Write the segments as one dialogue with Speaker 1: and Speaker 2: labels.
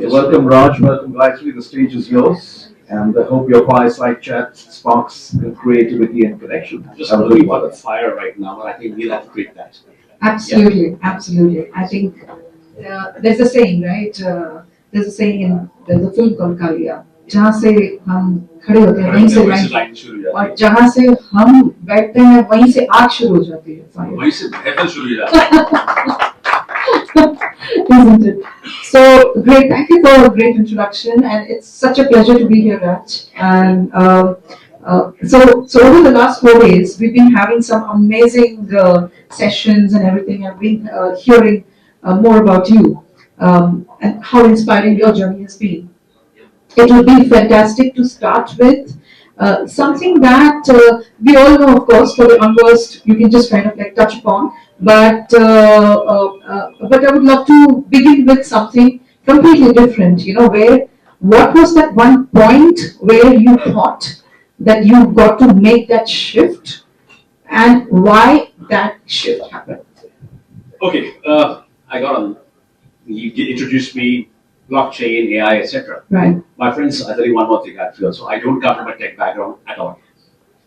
Speaker 1: So welcome, Raj. Welcome, Gayatri. The stage is yours. And I hope your fireside chat sparks creativity and connection.
Speaker 2: Just
Speaker 1: Have a
Speaker 2: looking
Speaker 1: good
Speaker 2: for
Speaker 1: one.
Speaker 2: the fire right now, and I think we'll have to create that.
Speaker 3: Absolutely, absolutely. I think there's a saying, right? There's a saying in there's a film called Kalia. जहाँ से हम खड़े होते हैं वहीं से
Speaker 2: वहीं से
Speaker 3: लाइन
Speaker 2: लाइन शुरू हो
Speaker 3: और
Speaker 2: जाती
Speaker 3: जहाँ से हम बैठते हैं वहीं से आग शुरू हो जाती है
Speaker 2: है,
Speaker 3: fire.
Speaker 2: वहीं से महफिल शुरू हो जाती है.
Speaker 3: Isn't it? So great. Thank you for a great introduction, and it's such a pleasure to be here, Raj. And so over the last 4 days, we've been having some amazing sessions and everything. I've been hearing more about you and how inspiring your journey has been. It would be fantastic to start with something that we all know, of course, for the unversed, you can just kind of like touch upon. But I would love to begin with something completely different. You know, where what was that one point where you thought that you got to make that shift, and why that shift happened?
Speaker 2: Okay, I got on. You introduced me, blockchain, AI, etc.
Speaker 3: Right.
Speaker 2: My friends, I tell you one more thing I feel. So I don't come from a tech background at all.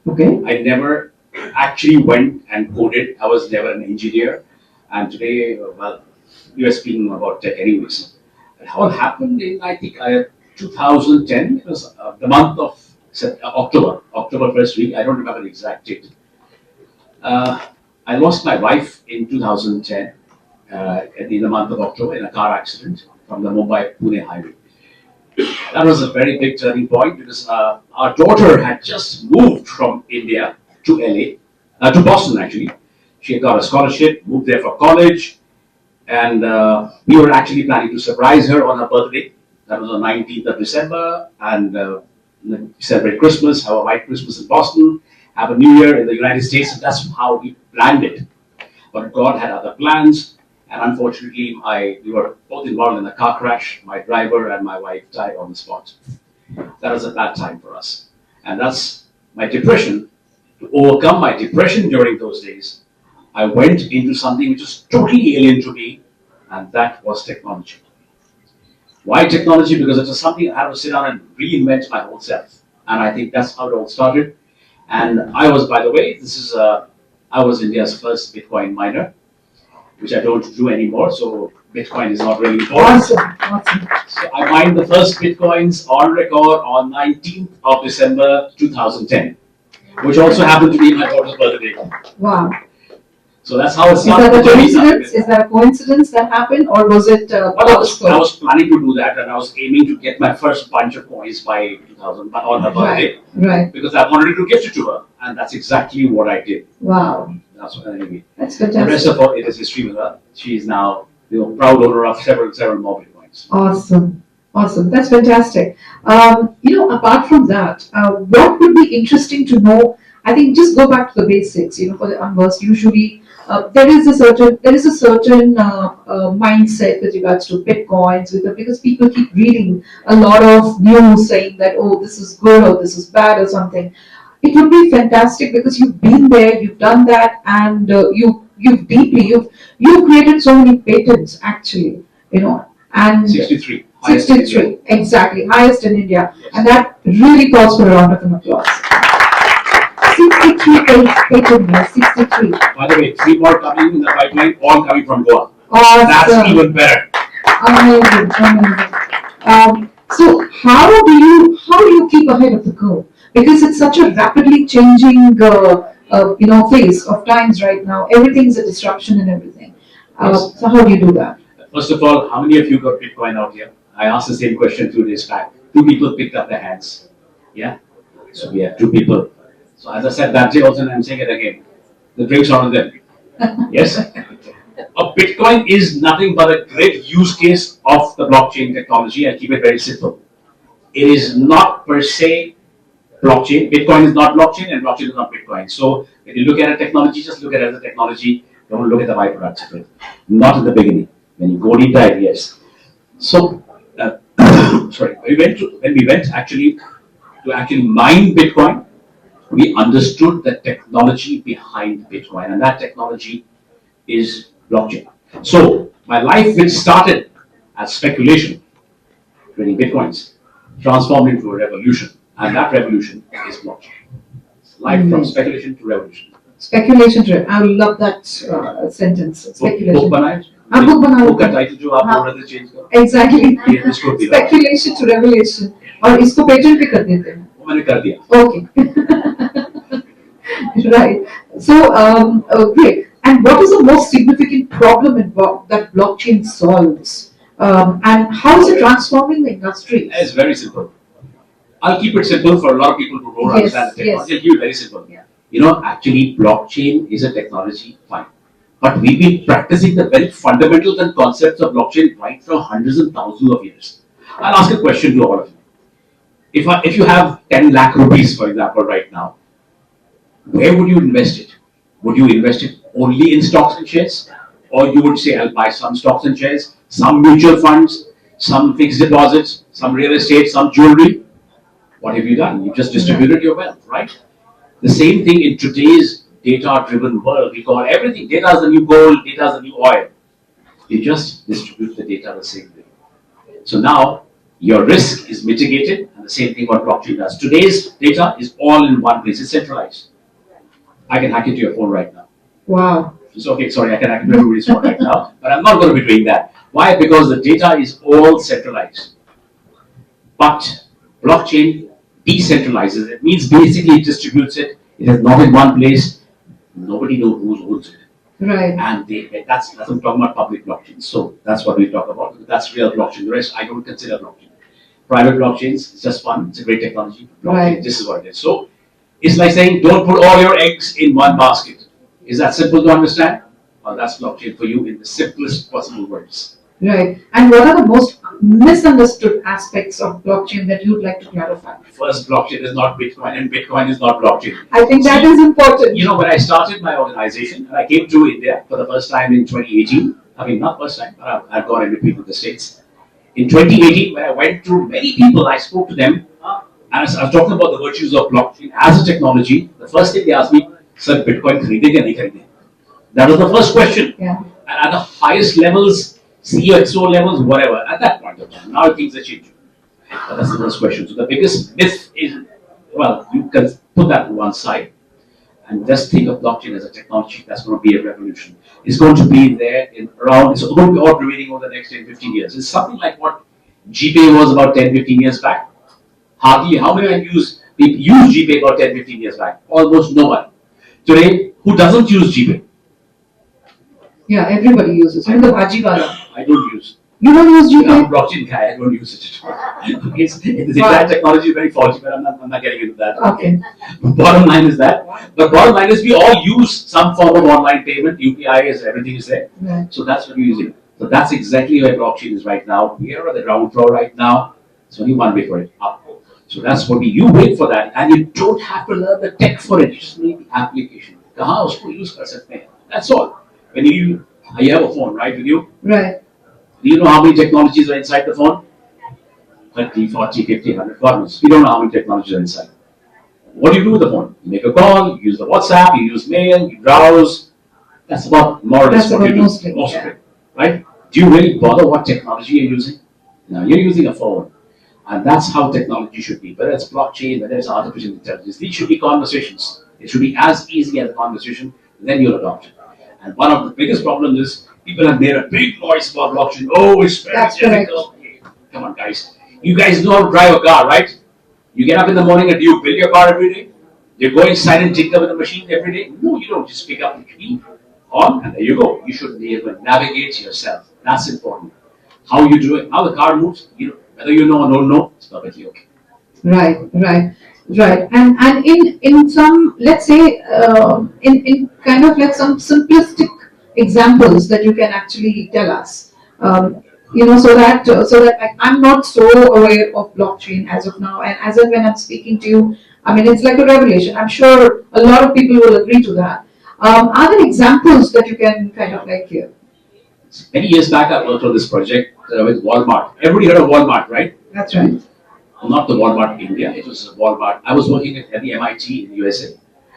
Speaker 3: Okay.
Speaker 2: I never actually went and coded. I was never an engineer. And today, well, we were speaking about tech anyways. And how it happened in, I think, 2010, it was the month of October first week. I don't remember the exact date. I lost my wife in 2010 in the month of October in a car accident from the Mumbai-Pune highway. That was a very big turning point because our daughter had just moved from India to LA, to Boston actually. She had got a scholarship, moved there for college, and we were actually planning to surprise her on her birthday. That was on 19th of December, and celebrate Christmas, have a white Christmas in Boston, have a New Year in the United States, and that's how we planned it. But God had other plans, and unfortunately, we were both involved in a car crash. My driver and my wife died on the spot. That was a bad time for us, and that's my depression. To overcome my depression during those days, I went into something which was totally alien to me, and that was technology. Why technology? Because it was something I had to sit down and reinvent my whole self. And I think that's how it all started. And I was, by the way, I was India's first Bitcoin miner, which I don't do anymore. So Bitcoin is not really important.
Speaker 3: Awesome.
Speaker 2: So I mined the first Bitcoins on record on 19th of December 2010, which also happened to be my daughter's birthday.
Speaker 3: Wow.
Speaker 2: So that's how it
Speaker 3: Is
Speaker 2: started.
Speaker 3: that a coincidence? Is that a coincidence that happened, or was it
Speaker 2: Well, I was planning to do that, and I was aiming to get my first bunch of coins by 2000 on her birthday,
Speaker 3: Right.
Speaker 2: because I wanted to gift it to her, and that's exactly what I did.
Speaker 3: Wow.
Speaker 2: That's what anyway.
Speaker 3: That's
Speaker 2: The rest
Speaker 3: fantastic.
Speaker 2: of it is history with her. She is now proud owner of several more bitcoins.
Speaker 3: Awesome. Awesome. That's fantastic. Apart from that, what would be interesting to know? I think just go back to the basics. For the unversed, usually there is a certain mindset with regards to bitcoins, because people keep reading a lot of news saying that, oh, this is good or this is bad or something. It would be fantastic because you've been there, you've done that, and you've created so many patents actually. And
Speaker 2: 63. highest in India.
Speaker 3: 63, exactly, highest in India,
Speaker 2: Yes.
Speaker 3: and that really calls for a round of an applause. 63 patent, 63.
Speaker 2: By the way, 3 more coming in the pipeline, all coming from Goa. That's
Speaker 3: Awesome.
Speaker 2: even better.
Speaker 3: Amazing, amazing. So how do you keep ahead of the curve? Because it's such a rapidly changing, phase of times right now. Everything's a disruption and everything.
Speaker 2: Yes.
Speaker 3: So how do you do that?
Speaker 2: First of all, how many of you got Bitcoin out here? I asked the same question 2 days back. 2 people picked up their hands. Yeah? So we have 2 people. So as I said that day also, and I'm saying it again. The drinks are on them. Yes? A Bitcoin is nothing but a great use case of the blockchain technology. I keep it very simple. It is not per se blockchain. Bitcoin is not blockchain, and blockchain is not Bitcoin. So when you look at a technology, just look at it as a technology. Don't look at the byproducts of it. Not in the beginning. When you go deep dive, yes. So, sorry. When we went actually to mine Bitcoin, we understood the technology behind Bitcoin, and that technology is blockchain. So my life, which started as speculation, trading bitcoins, transformed into a revolution. And that revolution is blockchain. Life from speculation to revolution.
Speaker 3: Speculation trade. I love that sentence. Speculation.
Speaker 2: Book बनाए
Speaker 3: book बना
Speaker 2: book का title जो आप बोल रहे थे change करो.
Speaker 3: Exactly.
Speaker 2: ये इसको भी
Speaker 3: Speculation to revelation. और इसको patent भी कर देते हैं.
Speaker 2: वो मैंने कर दिया.
Speaker 3: Okay. Right. So, great. And what is the most significant problem that blockchain solves? And how is it transforming the industry?
Speaker 2: It's very simple. I'll keep it simple for a lot of people who don't understand the technology. I'll keep it very simple.
Speaker 3: Yeah.
Speaker 2: You know, actually, blockchain is a technology, fine. But we've been practicing the very fundamentals and concepts of blockchain right for hundreds and thousands of years. I'll ask a question to all of you. If you have 10 lakh rupees, for example, right now, where would you invest it? Would you invest it only in stocks and shares? Or you would say, I'll buy some stocks and shares, some mutual funds, some fixed deposits, some real estate, some jewelry? What have you done? You just distributed your wealth, right? The same thing in today's data-driven world. We call everything data is the new gold, data is the new oil. You just distribute the data the same way. So now your risk is mitigated, and the same thing what blockchain does. Today's data is all in one place. It's centralized. I can hack into your phone right now.
Speaker 3: Wow.
Speaker 2: It's okay, sorry, I can hack into everybody's phone right now, but I'm not going to be doing that. Why? Because the data is all centralized. But blockchain decentralizes it. It means basically it distributes it. It is not in one place. Nobody knows who owns it.
Speaker 3: Right.
Speaker 2: And that's I'm talking about public blockchain. So that's what we talk about. That's real blockchain. The rest I don't consider blockchain. Private blockchains, it's just fun. It's a great technology. Blockchain,
Speaker 3: Right.
Speaker 2: This is what it is. So it's like saying don't put all your eggs in one basket. Is that simple to understand? Well, that's blockchain for you in the simplest possible words.
Speaker 3: Right. And what are the most misunderstood aspects of blockchain that you'd like to clarify?
Speaker 2: First, blockchain is not Bitcoin, and Bitcoin is not blockchain.
Speaker 3: I think that is important.
Speaker 2: You know, when I started my organization, and I came to India for the first time in 2018, I mean, not first time, but I've gone in between with the States. In 2018, when I went to many people, I spoke to them, and I was talking about the virtues of blockchain as a technology. The first thing they asked me, sir, Bitcoin kharide ya nahi kharide? That was the first question.
Speaker 3: Yeah.
Speaker 2: And at the highest levels, CXO levels, whatever, at that point of time. Now things are changing. But that's the first question. So the biggest myth is, well, you can put that to one side and just think of blockchain as a technology that's going to be a revolution. It's going to be there in around, it's going to be operating over the next 10, 15 years. It's something like what GPay was about 10, 15 years back. Hardly, how many people use GPay about 10, 15 years back? Almost no one. Today, who doesn't use GPay?
Speaker 3: Yeah, everybody uses. Even the bhajiwala.
Speaker 2: I don't use.
Speaker 3: You don't use
Speaker 2: I'm a
Speaker 3: GPay?
Speaker 2: blockchain guy. I don't use it at all. It's entire technology is very faulty, but I'm not getting into that.
Speaker 3: Okay.
Speaker 2: Bottom line is that. The bottom line is we all use some form of online payment. UPI is everything is there.
Speaker 3: Right.
Speaker 2: So that's what we're using. So that's exactly where blockchain is right now. We are on the ground floor right now. It's only one way for it up. So that's what you wait for that, and you don't have to learn the tech for it. You just need the application. कहाँ उसको use कर सकते हैं? That's all. When you have a phone, right, with you?
Speaker 3: Right.
Speaker 2: Do you know how many technologies are inside the phone? 30, 40, 50, 100 corners. We don't know how many technologies are inside. What do you do with the phone? You make a call, you use the WhatsApp, you use mail, you browse. That's about more or less what you do. Most of it. Right? Do you really bother what technology you're using? No, you're using a phone. And that's how technology should be. Whether it's blockchain, whether it's artificial intelligence, these should be conversations. It should be as easy as a conversation, then you'll adopt it. And one of the biggest problems is people have made a big noise about blockchain. Oh, it's very difficult. Come on, guys. You guys know how to drive a car, right? You get up in the morning and do you build your car every day? You go inside and tinker with the machine every day? No, you don't. Just pick up the key, on, and there you go. You should be able to navigate yourself. That's important. How you do it, how the car moves, whether you know or don't know, it's perfectly okay.
Speaker 3: Right. And in some, let's say, in kind of like some simplistic examples that you can actually tell us, so that I'm not so aware of blockchain as of now, and as and when I'm speaking to you, I mean it's like a revelation. I'm sure a lot of people will agree to that. Are there examples that you can kind of like hear?
Speaker 2: Many years back, I worked on this project with Walmart. Everybody heard of Walmart, right?
Speaker 3: That's right.
Speaker 2: Not the Walmart India. It was Walmart. I was working at the MIT in the USA.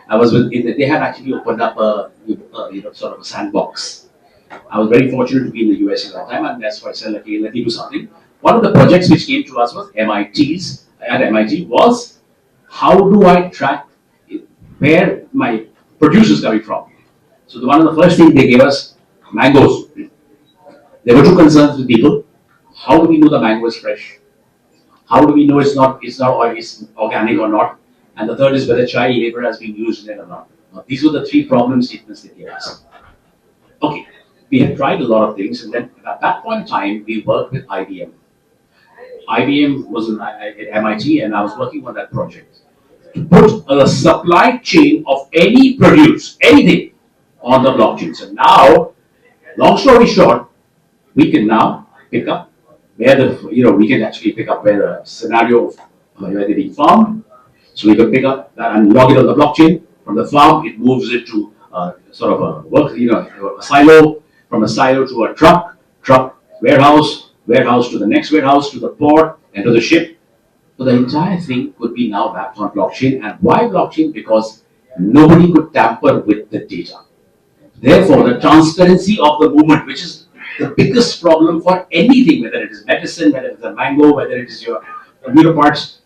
Speaker 2: I was they had actually opened up a sort of a sandbox. I was very fortunate to be in the USA at that time, and that's why I said, okay, let me do something. one of the projects which came to us was MIT's at MIT was how do I track where my produce is coming from. So one of the first things they gave us mangoes. There were two concerns with people. How do we know the mango is fresh? How do we know it's not or it's organic or not? And the third is whether child labor has been used in it or not. Now, these were the three problem statements they gave us. Okay, we had tried a lot of things, and then at that point in time, we worked with IBM. IBM was at MIT, and I was working on that project to put a supply chain of any produce, anything, on the blockchain. So now, long story short, we can now pick up where we can actually pick up where the scenario of where they're being farmed. So we can pick up that and log it on the blockchain. From the farm, it moves it to sort of a silo. From a silo to a truck, warehouse to the next warehouse, to the port, and to the ship. So the entire thing could be now wrapped on blockchain. And why blockchain? Because nobody could tamper with the data. Therefore, the transparency of the movement, which is the biggest problem for anything, whether it is medicine, whether it is a mango, whether it is your computer parts,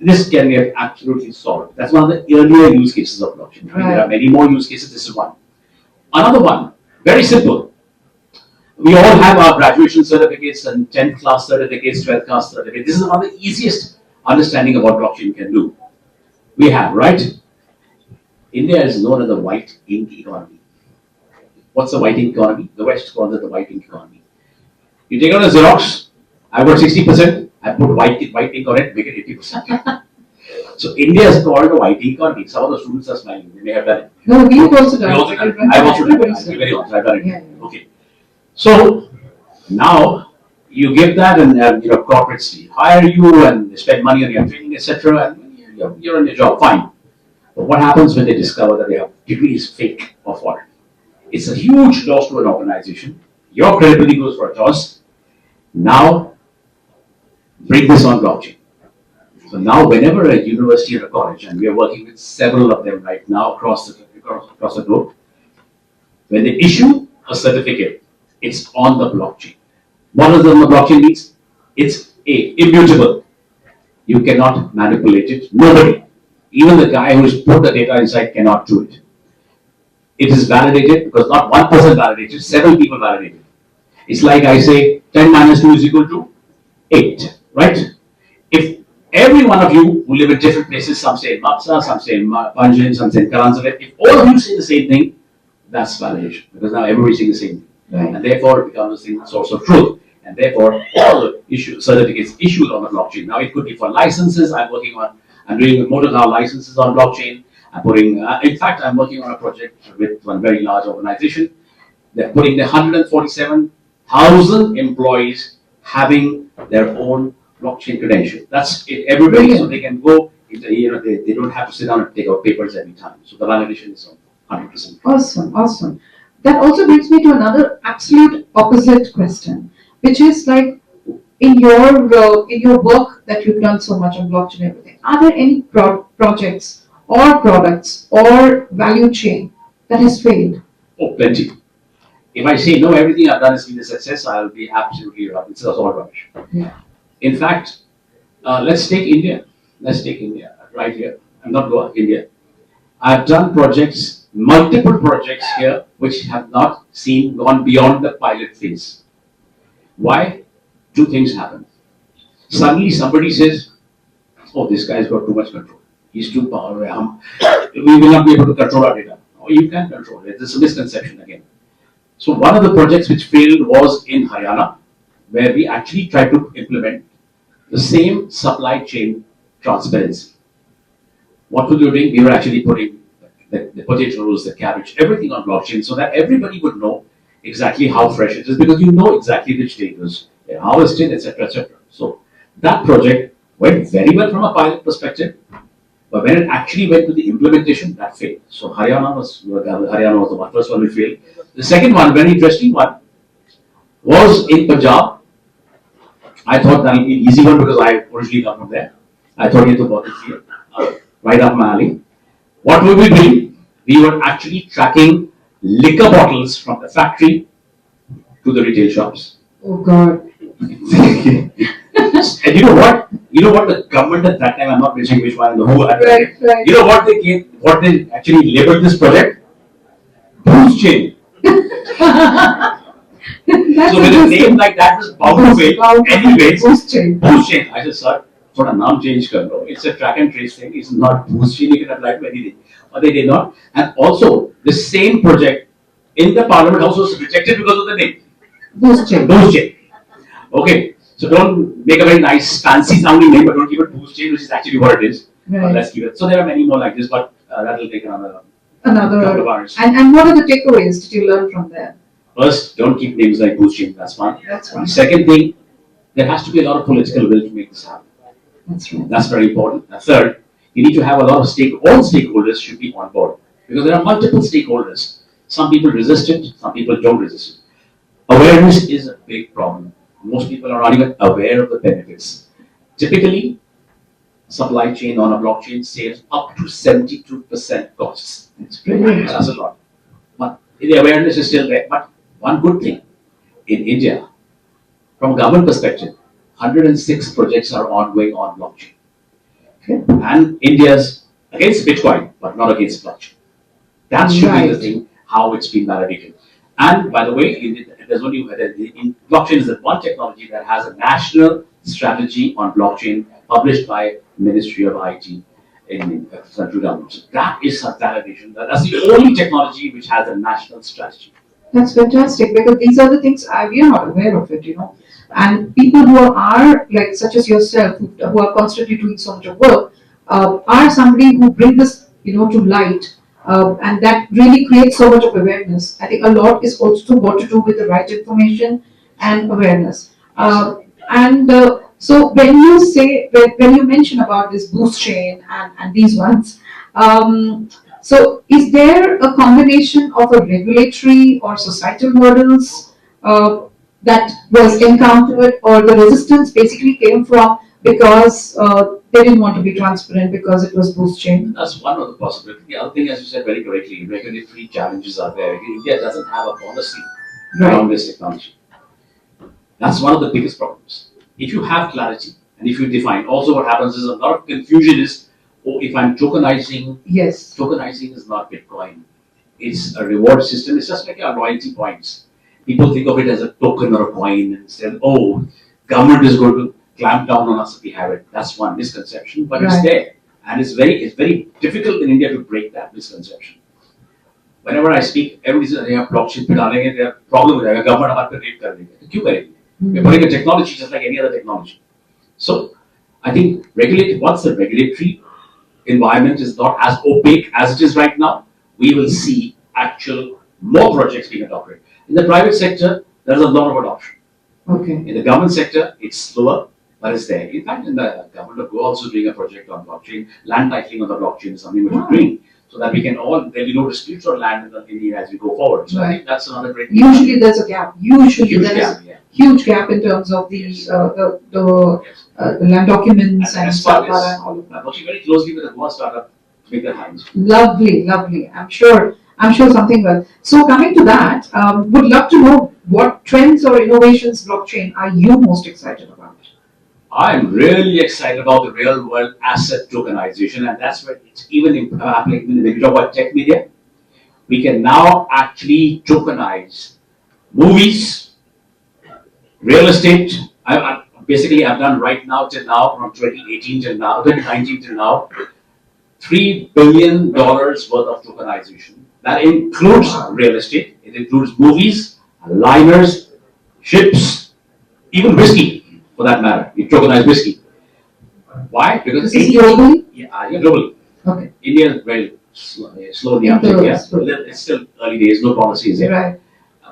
Speaker 2: this can get absolutely solved. That's one of the earlier use cases of blockchain.
Speaker 3: Right.
Speaker 2: There are many more use cases. This is one. Another one, very simple. We all have our graduation certificates and 10th class certificates, 12th class certificates. This is one of the easiest understanding of what blockchain can do. We have, right? India is known as the white ink economy. What's the white ink economy? The West calls it the white ink economy. You take out a Xerox, I've got 60%, I put white ink on it, make it 80%. So India is called a white ink economy. Some of the students are smiling, they may have done it.
Speaker 3: No, we've also done
Speaker 2: I've also done it. I've also done it. I'll be very honest, I've done it.
Speaker 3: Yeah.
Speaker 2: Okay. So now you give that, and corporates hire you and they spend money on your training, etc. And you're on your job, fine. But what happens when they discover that their degree is fake or foreign? It's a huge loss to an organization. Your credibility goes for a toss. Now, bring this on blockchain. So now, whenever a university or a college, and we are working with several of them right now across the globe, when they issue a certificate, it's on the blockchain. What does the blockchain mean? It's immutable. You cannot manipulate it. Nobody, even the guy who's put the data inside, cannot do it. It is validated because not one person validated, several people validated. It's like I say 10 minus 2 is equal to 8, right? If every one of you who live in different places, some say in Mapsa, some say in Panjim, some say in Karanzavet, if all of you say the same thing, that's validation because now everybody's saying the same thing.
Speaker 3: Right.
Speaker 2: And therefore it becomes a source of truth. And therefore all the certificates issued on the blockchain. Now it could be for licenses. I'm doing motor car licenses on blockchain. In fact, I'm working on a project with one very large organization. They're putting the 147,000 employees having their own blockchain credential. That's it, everybody, so they can go. They don't have to sit down and take out papers every time. So the validation is on 100%.
Speaker 3: Awesome. That also brings me to another absolute opposite question, which is like in your work that you've done so much on blockchain and everything. Are there any projects or products or value chain that has failed?
Speaker 2: Oh, plenty. If I say no, everything I've done has been a success, I'll be absolutely rubbish. It's all rubbish.
Speaker 3: Yeah.
Speaker 2: In fact, let's take India. Let's take India right here. I'm not Goa, India. I've done multiple projects here, which have not gone beyond the pilot phase. Why? Two things happen. Suddenly somebody says, oh, this guy's got too much control. He's too powerful. We will not be able to control our data. Oh, you can control it. This is a misconception again. So one of the projects which failed was in Haryana, where we actually tried to implement the same supply chain transparency. What were we doing? We were actually putting the potatoes, the cabbage, everything on blockchain so that everybody would know exactly how fresh it is because you know exactly which date it was harvested, etc., etc. So that project went very well from a pilot perspective, but when it actually went to the implementation, that failed. So Haryana was the first one we failed. The second one, very interesting one, was in Punjab. I thought that would be an easy one because I originally come from there. I thought it was right up my alley. What were we doing? We were actually tracking liquor bottles from the factory to the retail shops.
Speaker 3: Oh God.
Speaker 2: And you know what? You know what the government at that time, I'm not mentioning which one, the who,
Speaker 3: Right, right.
Speaker 2: you know what they gave, what they actually labeled this project? Boost chain.
Speaker 3: That's
Speaker 2: So with a name
Speaker 3: interesting.
Speaker 2: like that was bound to fail. Anyways,
Speaker 3: Boost chain.
Speaker 2: boost chain. I just thought, थोड़ा नाम change कर लो. It's a track and trace thing. It's not boost chain. You can apply to anything. But they did not. And also, the same project in the Parliament House was rejected because of the name.
Speaker 3: Boost chain.
Speaker 2: Boost chain. Okay. So don't make a very nice, fancy sounding name, but don't keep it boost chain, which is actually what it is.
Speaker 3: Right.
Speaker 2: Let's keep it. So there are many more like this, but that will take another
Speaker 3: Another.
Speaker 2: couple of hours.
Speaker 3: And what are the takeaways did you learn from there?
Speaker 2: First, don't keep names like boost chain. That's one.
Speaker 3: That's one.
Speaker 2: Second thing, there has to be a lot of political will to make this happen.
Speaker 3: That's right.
Speaker 2: That's very important. And third, you need to have a lot of all stakeholders should be on board because there are multiple stakeholders. Some people resist it, some people don't resist it. Awareness is a big problem. Most people are not even aware of the benefits. Typically, supply chain on a blockchain saves up to 72% costs.
Speaker 3: That's brilliant.
Speaker 2: That's a lot. But the awareness is still there. But one good thing in India, from a government perspective, 106 projects are ongoing on blockchain. Okay. And India's against Bitcoin, but not against blockchain. That should be the thing, how it's been validated. And by the way, there's only blockchain is the one technology that has a national strategy on blockchain published by Ministry of IT in central government. So that is a validation. That's the only technology which has a national strategy.
Speaker 3: That's fantastic because these are the things we are not aware of it, And people who are like such as yourself, who are constantly doing so much of work, are somebody who bring this, to light, and that really creates so much of awareness. I think a lot is also got to do with the right information and awareness. So when you say when you mention about this boost chain and these ones, so is there a combination of a regulatory or societal hurdles that was encountered, or the resistance basically came from because they didn't want to be transparent because it was boost chain?
Speaker 2: That's one of the possibilities. The other thing, as you said very correctly, regulatory challenges are there. India doesn't have a policy around this technology. That's one of the biggest problems. If you have clarity and if you define, also what happens is a lot of confusion is, if I'm tokenizing,
Speaker 3: yes,
Speaker 2: tokenizing is not Bitcoin. It's a reward system. It's just like our loyalty points. People think of it as a token or a coin and say, oh, government is going to clamp down on us if we have it. That's one misconception, but it's there. And it's very difficult in India to break that misconception. Whenever I speak, everybody says, they have blockchain, they have a problem with it. Government हमारे पे rate कर देंगे. क्यों करेंगे? We're putting a technology just like any other technology. So, I think once the regulatory environment is not as opaque as it is right now, we will see actual more projects being adopted. In the private sector, there's a lot of adoption.
Speaker 3: Okay.
Speaker 2: In the government sector, it's slower, but it's there. In fact, in the government of Goa also doing a project on blockchain, land titling on the blockchain is something which we're doing, so that we can there'll be no disputes on land in India as we go forward. So I think that's another great.
Speaker 3: Usually there's a gap. Huge gap in terms of the land documents and stuff and all of that.
Speaker 2: I'm working very closely with the Goa startup to make that happen.
Speaker 3: Lovely. I'm sure something well. So coming to that, would love to know what trends or innovations blockchain are you most excited about?
Speaker 2: I'm really excited about the real world asset tokenization, and that's where it's even when we talk about tech media, we can now actually tokenize movies, real estate. I've done right now till now, from 2018 till now, 2019 till now, $3 billion worth of tokenization. That includes real estate, it includes movies, liners, ships, even whiskey, for that matter. You tokenize whiskey. Why? Because
Speaker 3: this is globally?
Speaker 2: Yeah, globally.
Speaker 3: Okay.
Speaker 2: India is very slowly uptake. It's still early days, no policies yet.
Speaker 3: Right.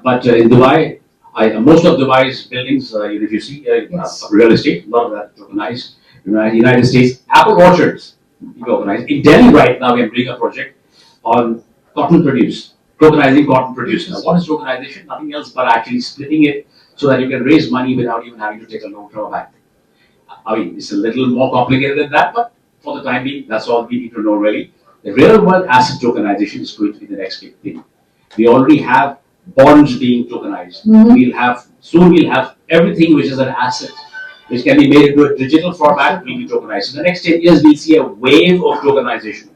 Speaker 2: But in Dubai, most of Dubai's buildings, if you see real estate, a lot of that tokenized. United States, apple orchards, tokenized. In Delhi right now, we are doing a project on cotton produce, tokenizing cotton produce. Now, what is tokenization? Nothing else but actually splitting it so that you can raise money without even having to take a loan from a bank. I mean, it's a little more complicated than that, but for the time being, that's all we need to know really. The real world asset tokenization is going to be the next big thing. We already have bonds being tokenized. We'll have everything which is an asset, which can be made into a digital format, will be tokenized. So the next 10 years, we'll see a wave of tokenization.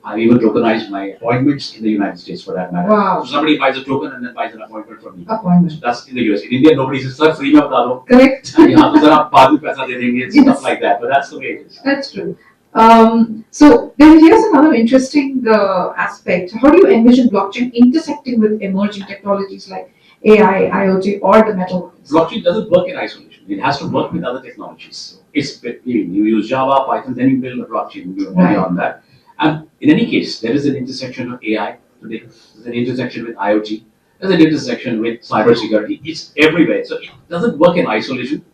Speaker 2: I've even tokenized my appointments in the United States for that matter.
Speaker 3: Wow.
Speaker 2: So somebody buys a token and then buys an appointment from me.
Speaker 3: Appointment.
Speaker 2: So that's in the US. In India, nobody says, sir, free mein bata do.
Speaker 3: Correct.
Speaker 2: यहाँ तो जरा बाद में पैसा दे देंगे, stuff like that. But that's the way it is.
Speaker 3: That's true. So then here's another interesting aspect. How do you envision blockchain intersecting with emerging technologies like AI, IoT, or the metaverse?
Speaker 2: Blockchain doesn't work in isolation. It has to work with other technologies. You use Java, Python, then you build a blockchain. You
Speaker 3: Right.
Speaker 2: on that. And in any case, there is an intersection of AI today. There's an intersection with IoT. There's an intersection with cybersecurity. It's everywhere. So it doesn't work in isolation.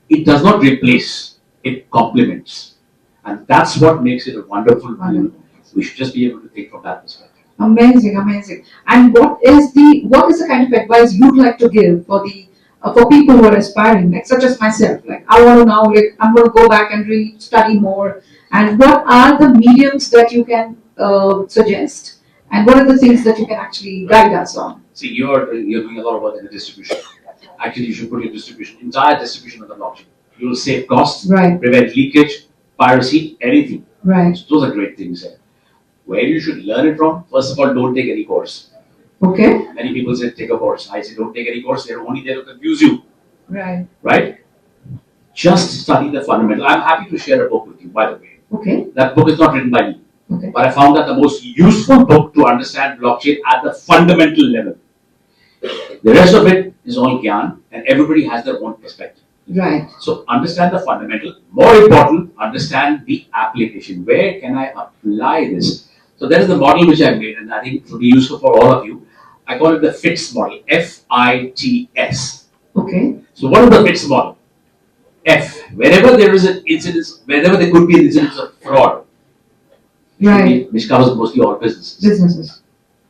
Speaker 2: It does not replace. It complements. And that's what makes it a wonderful tool. We should just be able to think from that perspective.
Speaker 3: Amazing, amazing. And what is the kind of advice you'd like to give for people who are aspiring, like such as myself? Like I want to now, like I'm going to go back and really study more. And what are the mediums that you can suggest? And what are the things that you can actually guide us on?
Speaker 2: See, you're doing a lot of work in the distribution. Actually, you should put your entire distribution on the blockchain. You will save costs,
Speaker 3: Right.
Speaker 2: prevent leakage, piracy, anything.
Speaker 3: Right.
Speaker 2: So those are great things there. Where you should learn it from, first of all, don't take any course.
Speaker 3: Okay.
Speaker 2: Many people say take a course. I say don't take any course, they're only there to confuse you.
Speaker 3: Right.
Speaker 2: Right? Just study the fundamental. I'm happy to share a book with you, by the way.
Speaker 3: Okay.
Speaker 2: That book is not written by me.
Speaker 3: Okay.
Speaker 2: But I found that the most useful book to understand blockchain at the fundamental level. The rest of it is all gyan, and everybody has their own perspective.
Speaker 3: Right.
Speaker 2: So understand the fundamental. More important, understand the application. Where can I apply this? So that is the model which I made, and I think it will be useful for all of you. I call it the FITS model. FITS.
Speaker 3: Okay.
Speaker 2: So what is the FITS model? F. Wherever there is an incidence, wherever there could be an incidence of fraud,
Speaker 3: Right.
Speaker 2: which covers mostly all businesses.
Speaker 3: Businesses.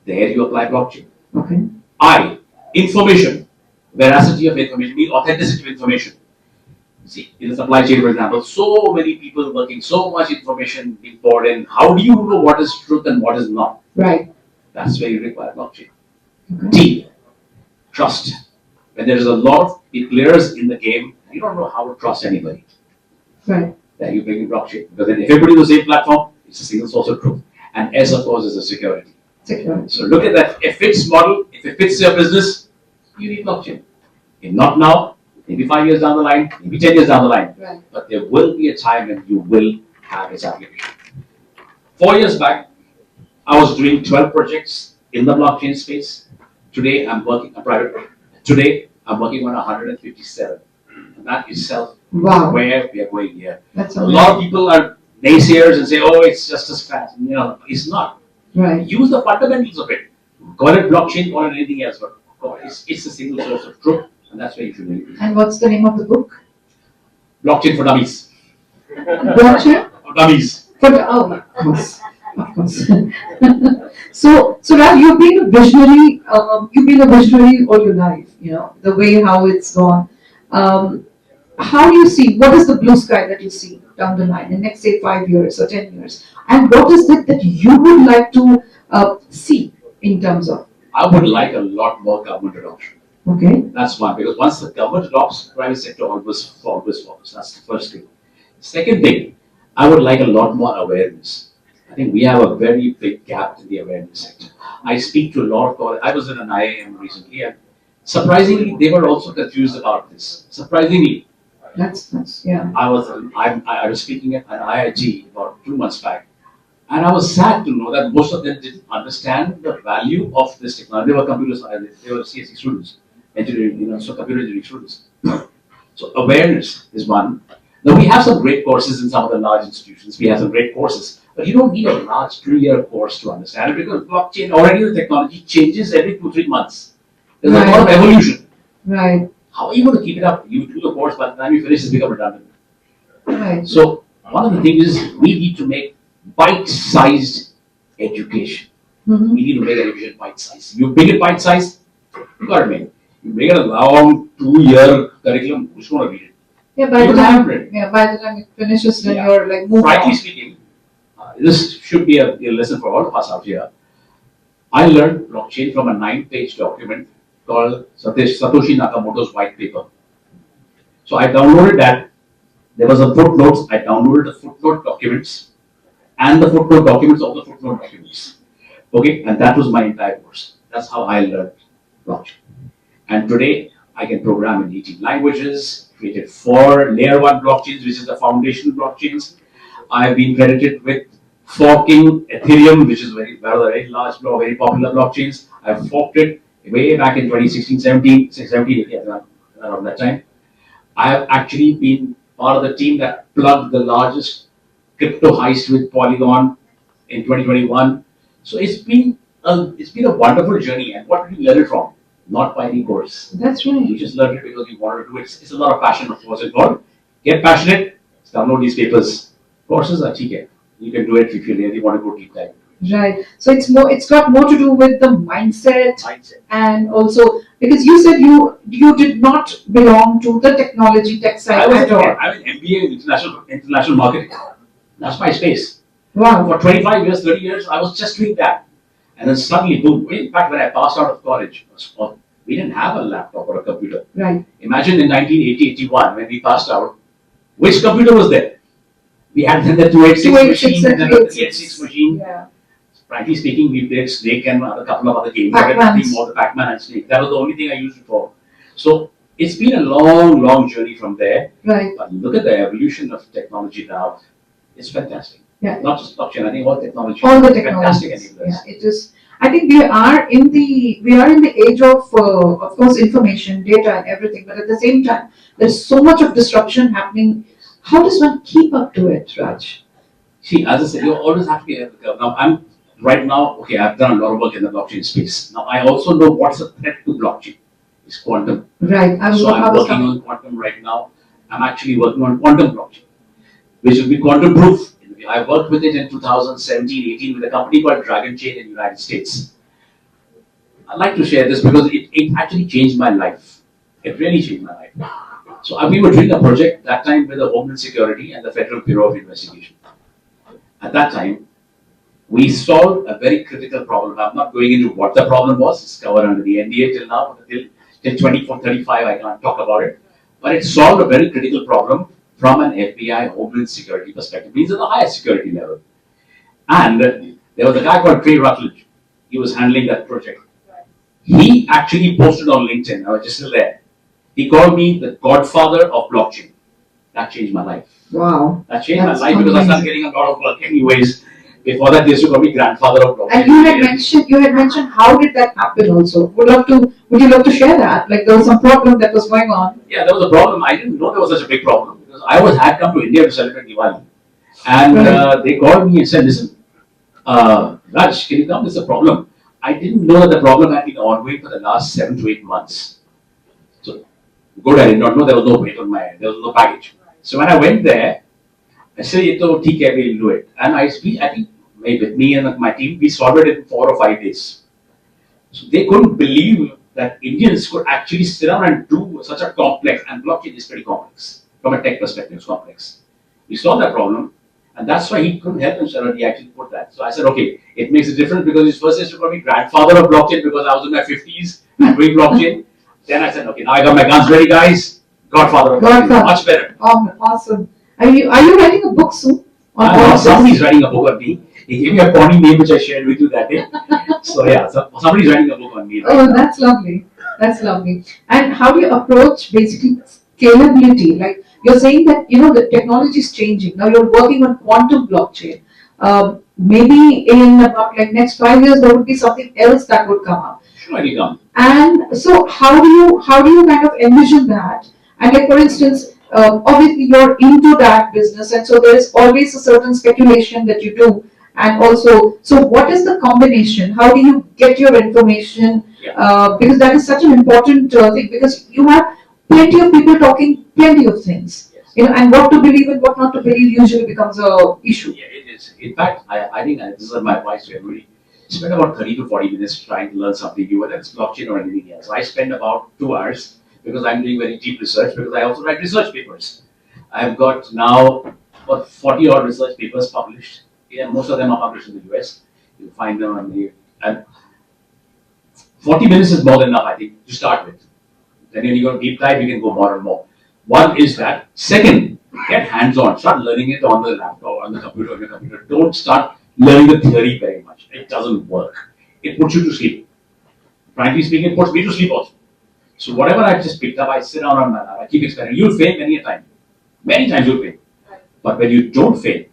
Speaker 2: There you apply blockchain.
Speaker 3: Okay.
Speaker 2: I. Information. Veracity of information, means authenticity of information. See, in the supply chain, for example, so many people working, so much information being poured in. How do you know what is truth and what is not?
Speaker 3: Right.
Speaker 2: That's where you require blockchain.
Speaker 3: Okay.
Speaker 2: T. Trust. When there is a lot of players in the game, you don't know how to trust anybody.
Speaker 3: Right.
Speaker 2: Then you bring in blockchain. Because then if everybody on the same platform, it's a single source of truth. And S, of course, is the security.
Speaker 3: Security.
Speaker 2: So look at that. If it fits model, if it fits your business, you need blockchain. If not now, maybe 5 years down the line, maybe 10 years down the line.
Speaker 3: Right.
Speaker 2: But there will be a time when you will have its application. 4 years back, I was doing 12 projects in the blockchain space. Today, I'm working on private. Today, I'm working on 157. And that itself
Speaker 3: Wow.
Speaker 2: is where we are going here.
Speaker 3: That's
Speaker 2: A
Speaker 3: amazing.
Speaker 2: lot of people are naysayers and say, oh, it's just a scratch. It's not.
Speaker 3: Right.
Speaker 2: Use the fundamentals of it. Call it blockchain, call it anything else, but it's a single source of truth, and that's where you should really be.
Speaker 3: And what's the name of the book?
Speaker 2: Blockchain for dummies.
Speaker 3: Blockchain?
Speaker 2: For dummies.
Speaker 3: Of course. Of course. So Raj, you've been a visionary. You've been a visionary all your life. You know the way how it's gone. How do you see? What is the blue sky that you see down the line in next say 5 years or 10 years? And what is it that you would like to see in terms of?
Speaker 2: I would like a lot more government adoption.
Speaker 3: Okay.
Speaker 2: That's one, because once the government adopts, private sector always follows. That's the first thing. Second thing, I would like a lot more awareness. I think we have a very big gap in the awareness sector. I speak to a lot of colleagues. I was in an IIM recently, and surprisingly, they were also confused about this. Surprisingly,
Speaker 3: That's yeah.
Speaker 2: I was speaking at an IIT about 2 months back, and I was sad to know that most of them didn't understand the value of this technology. They were computer science, they were CSE students, engineering, so computer engineering students. So awareness is one. Now we have some great courses in some of the large institutions. We have some great courses, but you don't need a large 2-year course to understand it, because blockchain, already the technology changes every 2-3 months. There's a lot of evolution.
Speaker 3: Right.
Speaker 2: How are you going to keep it up? You do the course, by the time you finish, it's become redundant.
Speaker 3: Right.
Speaker 2: So one of the things is we need to make bite-sized education.
Speaker 3: Mm-hmm.
Speaker 2: We need to make education bite-sized. You make it bite-sized, you got to make it. You make it a long 2-year curriculum, who's going to read it?
Speaker 3: Yeah, by
Speaker 2: You
Speaker 3: the
Speaker 2: have
Speaker 3: time
Speaker 2: it.
Speaker 3: by the time it finishes, then
Speaker 2: Yeah.
Speaker 3: you're like moving
Speaker 2: Frankly
Speaker 3: on.
Speaker 2: speaking, this should be a lesson for all of us out here. I learned blockchain from a 9-page document called Satoshi Nakamoto's white paper. So I downloaded that. There was a footnotes. I downloaded the footnote documents and the footnote documents of the footnote documents. Okay, and that was my entire course. That's how I learned blockchain. And today I can program in 18 languages, created 4 layer 1 blockchains, which is the foundation blockchains. I have been credited with forking Ethereum, which is one of the very large, very popular blockchains. I forked it way back in 2016, 17, 17, yeah, around that time. I have actually been part of the team that plugged the largest crypto heist with Polygon in 2021. So it's been a wonderful journey. And what did we learn it from? Not by the course.
Speaker 3: That's right.
Speaker 2: We just learned it because we wanted to do it. It's a lot of passion, of course, involved. Get passionate. Download these papers. Courses are cheap. You can do it if you really want to go deep dive.
Speaker 3: Right. So it's got more to do with the mindset,
Speaker 2: Mindset.
Speaker 3: and also because you said you did not belong to the technology tech
Speaker 2: I
Speaker 3: side
Speaker 2: was
Speaker 3: at all.
Speaker 2: I'm an MBA in international marketing. That's my space.
Speaker 3: Wow.
Speaker 2: For 25 years, 30 years, I was just doing that. And then suddenly, boom. In fact, when I passed out of college, we didn't have a laptop or a computer.
Speaker 3: Right.
Speaker 2: Imagine in 1980, 81, when we passed out, which computer was there? We had then the 286 machine and then the 386 machine.
Speaker 3: Yeah.
Speaker 2: Frankly speaking, we played Snake and a couple of other games.
Speaker 3: Pac-Mans.
Speaker 2: Nothing more, the Pac-Man and Snake. That was the only thing I used it for. So it's been a long, long journey from there.
Speaker 3: Right.
Speaker 2: But look at the evolution of technology now. It's fantastic.
Speaker 3: Yeah.
Speaker 2: Not just blockchain, I think all technology.
Speaker 3: All the
Speaker 2: Fantastic
Speaker 3: technologies.
Speaker 2: enablers.
Speaker 3: Yeah. It is. I think we are in the age of course, information, data, and everything. But at the same time, there's so much of disruption happening. How does one keep up to it, Raj?
Speaker 2: See, as I said, you always have to be ahead of the curve. Now, right now, okay, I've done a lot of work in the blockchain space. Now, I also know what's a threat to blockchain. It's quantum.
Speaker 3: Right.
Speaker 2: I'm working on quantum right now. I'm actually working on quantum blockchain, which will be quantum proof. I worked with it in 2017, 18 with a company called Dragon Chain in the United States. I'd like to share this because it actually changed my life. It really changed my life. So we were doing a project that time with the Homeland Security and the Federal Bureau of Investigation. At that time, we solved a very critical problem. I'm not going into what the problem was. It's covered under the NDA till now. Till 2435, I can't talk about it. But it solved a very critical problem from an FBI Homeland Security perspective. Means at the highest security level. And there was a guy called Trey Rutledge. He was handling that project. He actually posted on LinkedIn. I was just still there. He called me the godfather of blockchain. That changed my life.
Speaker 3: Wow.
Speaker 2: That changed my life because I started getting a lot of work anyways. Before that, they used to call me grandfather of blockchain.
Speaker 3: And you had mentioned how did that happen also? Would you love to share that? Like there was some problem that was going on.
Speaker 2: Yeah, there was a problem. I didn't know there was such a big problem because had come to India to celebrate Diwali. And they called me and said, listen, Raj, can you come? There's a problem. I didn't know that the problem had been ongoing for the last 7 to 8 months. So good, I did not know there was no weight on my head. There was no baggage. So when I went there, I said, we'll do it. And I think with me and my team, we solved it in 4 or 5 days. So they couldn't believe that Indians could actually sit down and do such a complex, and blockchain is pretty complex. From a tech perspective, it's complex. We solved that problem, and that's why he couldn't help himself, he actually put that. So I said, okay, it makes a difference because his first used to call me grandfather of blockchain because I was in my 50s and doing blockchain. Then I said, okay, now I got my guns ready, guys. Godfather of blockchain, much better.
Speaker 3: Awesome. Are you writing a book soon?
Speaker 2: Somebody's writing a book on me. He gave me a pony name which I shared with you that day. So yeah, somebody's writing a book on me.
Speaker 3: Right now. That's lovely. That's lovely. And how do you approach basically scalability? Like you're saying that the technology is changing. Now you're working on quantum blockchain. Maybe in about like next 5 years there would be something else that would come up.
Speaker 2: Surely come.
Speaker 3: And so how do you kind of envision that? And like for instance, obviously you're into that business, and so there's always a certain speculation that you do. And also, so what is the combination? How do you get your information?
Speaker 2: Yeah.
Speaker 3: Because that is such an important thing. Because you have plenty of people talking plenty of things.
Speaker 2: Yes.
Speaker 3: And what to believe and what not to believe usually becomes a issue.
Speaker 2: Yeah, it is. In fact, I think this is my advice to everybody. Spend about 30 to 40 minutes trying to learn something new, whether it's blockchain or anything else. I spend about 2 hours because I'm doing very deep research because I also write research papers. I've got now about 40 odd research papers published. Yeah, most of them are published in the US. You'll find them on the. And 40 minutes is more than enough, I think, to start with. Then when you go deep dive, you can go more and more. One is that. Second, get hands-on. Start learning it on the laptop, on the computer, on your computer. Don't start learning the theory very much. It doesn't work. It puts you to sleep. Frankly speaking, it puts me to sleep also. So whatever I've just picked up, I sit down on my lap. I keep experimenting. You'll fail many a time. Many times you'll fail. But when you don't fail,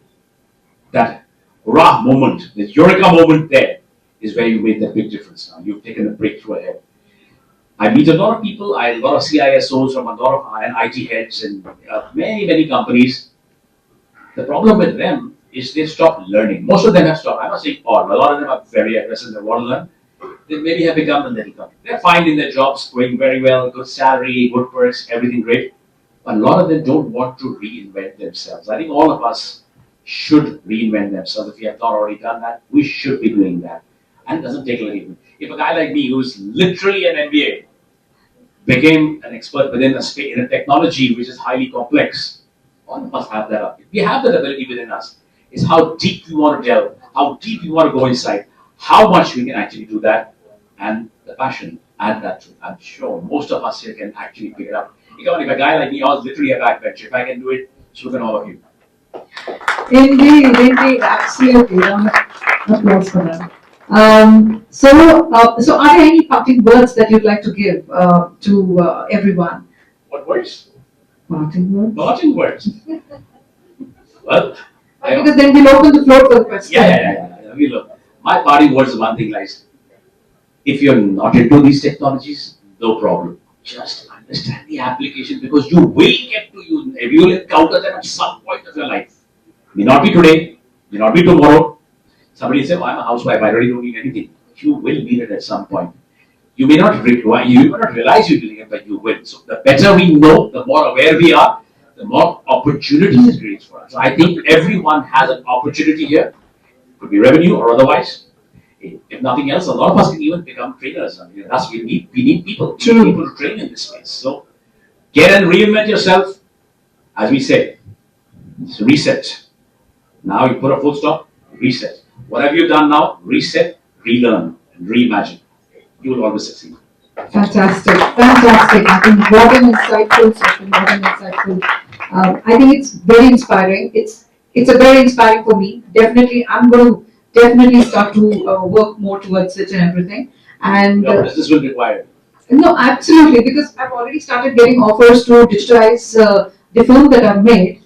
Speaker 2: that raw moment, the eureka moment there, is where you made that big difference now. You've taken a breakthrough ahead. I meet a lot of people, a lot of CISOs from a lot of IT heads in many companies. The problem with them is they've stopped learning. Most of them have stopped. I'm not saying all, but a lot of them are very aggressive. They want to learn. They maybe have become a little company. They're fine in their jobs, going very well, good salary, good perks, everything great. But a lot of them don't want to reinvent themselves. I think all of us should reinvent themselves. If we have not already done that, we should be doing that. And it doesn't take a little. If a guy like me, who's literally an MBA, became an expert within a technology which is highly complex, all of us have that. We have that ability within us. It's how deep we want to delve, how deep we want to go inside, how much we can actually do that, and the passion. Add that to it. I'm sure most of us here can actually pick it up. If a guy like me, I was literally a backbencher. If I can do it, so can all of you.
Speaker 3: Indeed, absolutely. Round of applause for that. So are there any parting words that you'd like to give to everyone?
Speaker 2: What words?
Speaker 3: Parting words?
Speaker 2: Parting words. Well,
Speaker 3: Because then we'll open the floor for the questions.
Speaker 2: Yeah. Look, my parting words is one thing, guys. If you're not into these technologies, no problem. Just understand the application because you will get to use them. You will encounter them at some point of your life. May not be today, may not be tomorrow. Somebody say, "Oh, I'm a housewife, I really don't need anything." You will need it at some point. You may not require, you may not realize you're doing it, but you will. So the better we know, the more aware we are, the more opportunities it creates for us. So I think everyone has an opportunity here. Could be revenue or otherwise. If nothing else, a lot of us can even become trainers. I mean, that's we need people. We need people to train in this space. So get and reinvent yourself. As we say, it's reset. Now you put a full stop, reset. What have you done now? Reset, relearn, and reimagine. You will always succeed.
Speaker 3: Fantastic. I think what an insightful session, what an insightful. I think it's very inspiring. It's a very inspiring for me. Definitely, I'm going to definitely start to work more towards it and everything. And
Speaker 2: Your business will require it.
Speaker 3: no, absolutely, because I've already started getting offers to digitize the film that I've made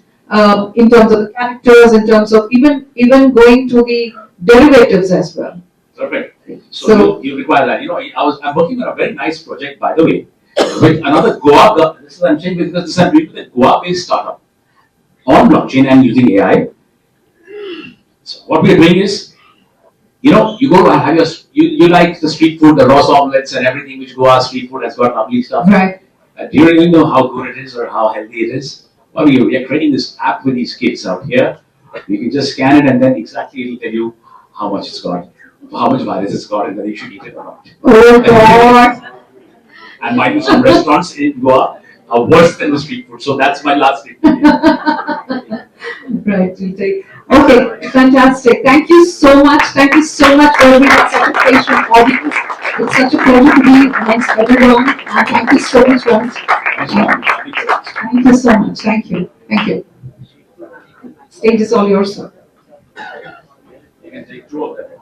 Speaker 3: in terms of the characters, in terms of even going to the derivatives as well.
Speaker 2: Perfect. So you require that. You know, I'm working on a very nice project, by the way, with another Goa. This is I'm saying because this is with a Goa-based startup on blockchain and using AI. So what we're doing is, you know, you go to have you like the street food, the Ross omelets and everything which Goa street food has got lovely stuff.
Speaker 3: Right.
Speaker 2: Do you really know how good it is or how healthy it is? Well, we are creating this app with these kids out here. You can just scan it and then exactly it'll tell you how much it's got, how much virus it's got, and whether you should eat it or not.
Speaker 3: Oh God.
Speaker 2: And mind you, some restaurants in Goa are worse than the street food. So that's my last thing.
Speaker 3: Right, we'll take. Okay, fantastic. Thank you so much. Thank you so much for being such a patient audience. It's such a pleasure to be amongst everyone. And thank you so much, Raj. Thank you so much. Thank you. Thank you. Stage is all yours, sir.
Speaker 2: You can take two of them.